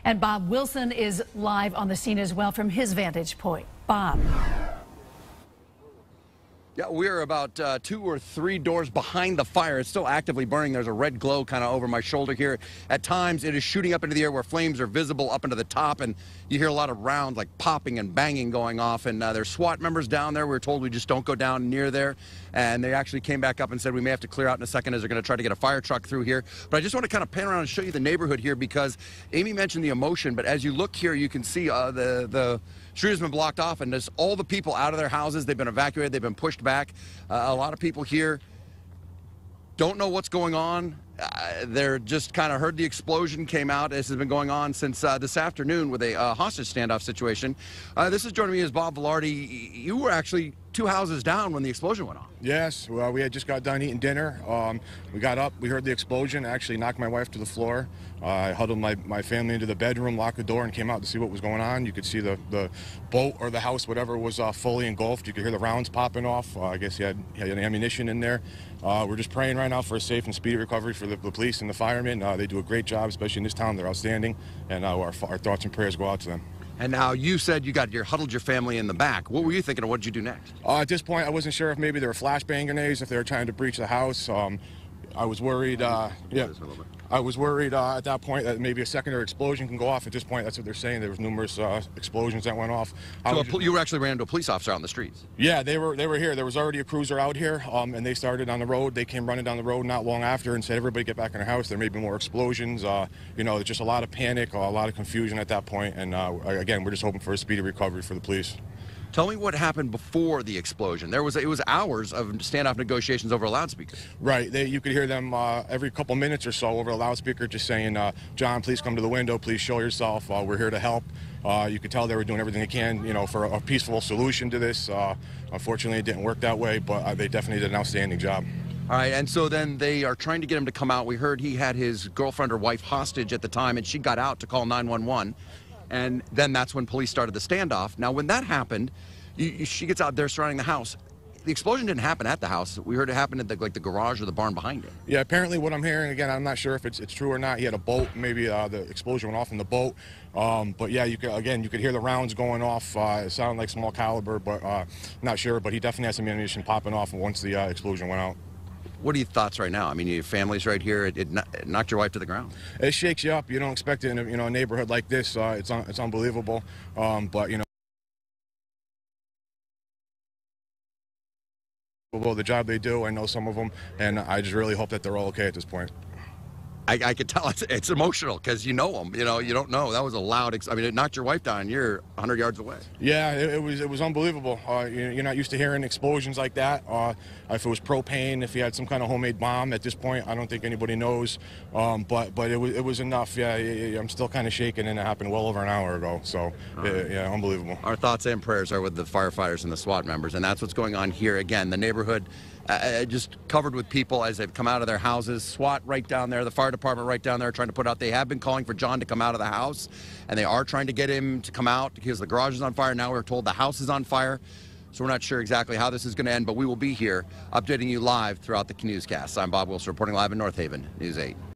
And Bob Wilson is live on the scene as well from his vantage point. Bob. Yeah, we're about 2 or 3 doors behind the fire. It's still actively burning. There's a red glow kind of over my shoulder here. At times, it is shooting up into the air where flames are visible up into the top, and you hear a lot of rounds like popping and banging going off. And there's SWAT members down there. We were told we just don't go down near there. And they actually came back up and said we may have to clear out in a second as they're going to try to get a fire truck through here. But I just want to kind of pan around and show you the neighborhood here because Amy mentioned the emotion, but as you look here, you can see the street has been blocked off, and there's all the people out of their houses. They've been evacuated. They've been pushed back. A lot of people here don't know what's going on. They're just kind of heard the explosion came out. This has been going on since this afternoon with a hostage standoff situation. This is joining me is Bob Velarde. You were actually 2 houses down when the explosion went off. Yes, well, we had just got done eating dinner. We got up, we heard the explosion, actually knocked my wife to the floor. I huddled my family into the bedroom, locked the door, and came out to see what was going on. You could see the boat or the house, whatever, was fully engulfed. You could hear the rounds popping off. I guess he had ammunition in there. We're just praying right now for a safe and speedy recovery for the police and the firemen. They do a great job, especially in this town. They're outstanding, and our thoughts and prayers go out to them. And now you said you huddled your family in the back. What were you thinking, and what did you do next? At this point, I wasn't sure if maybe they were flashbang grenades, if they were trying to breach the house. I was worried. I was worried at that point that maybe a secondary explosion can go off. At this point, that's what they're saying. There was numerous explosions that went off. So you actually ran into a police officer out in the streets? Yeah, they were here. There was already a cruiser out here, and they started on the road. They came running down the road not long after and said, "Everybody get back in their house. There may be more explosions." There's just a lot of panic, a lot of confusion at that point. And again, we're just hoping for a speedy recovery for the police. Tell me what happened before the explosion. It was hours of standoff negotiations over a loudspeaker. Right. You could hear them every couple minutes or so over a loudspeaker just saying, "John, please come to the window. Please show yourself. We're here to help." You could tell they were doing everything they can, for a peaceful solution to this. Unfortunately, it didn't work that way, but they definitely did an outstanding job. All right, and so then they are trying to get him to come out. We heard he had his girlfriend or wife hostage at the time, and she got out to call 911. And then that's when police started the standoff. Now, when that happened, she gets out there surrounding the house. The explosion didn't happen at the house. We heard it happened at the garage or the barn behind it. Yeah, apparently what I'm hearing, again, I'm not sure if it's true or not. He had a boat. Maybe the explosion went off in the boat. But yeah, you could hear the rounds going off. It sounded like small caliber, but not sure. But he definitely had some ammunition popping off once the explosion went out. What are your thoughts right now? I mean, your family's right here. It knocked your wife to the ground. It shakes you up. You don't expect it in a neighborhood like this. It's unbelievable. But the job they do, I know some of them, and I just really hope that they're all okay at this point. I could tell it's emotional because you know them. You don't know. That was a loud. It knocked your wife down. You're 100 yards away. Yeah, it was unbelievable. You're not used to hearing explosions like that. If it was propane, if you had some kind of homemade bomb, at this point, I don't think anybody knows. But it was enough. Yeah, I'm still kind of shaking, and it happened well over an hour ago. So yeah, unbelievable. Our thoughts and prayers are with the firefighters and the SWAT members, and that's what's going on here. Again, the neighborhood just covered with people as they've come out of their houses. SWAT right down there, the fire department right down there trying to put out. They have been calling for John to come out of the house, and they are trying to get him to come out because the garage is on fire. Now we're told the house is on fire. So we're not sure exactly how this is going to end, but we will be here updating you live throughout the newscast. I'm Bob Wilson reporting live in North Haven, News 8.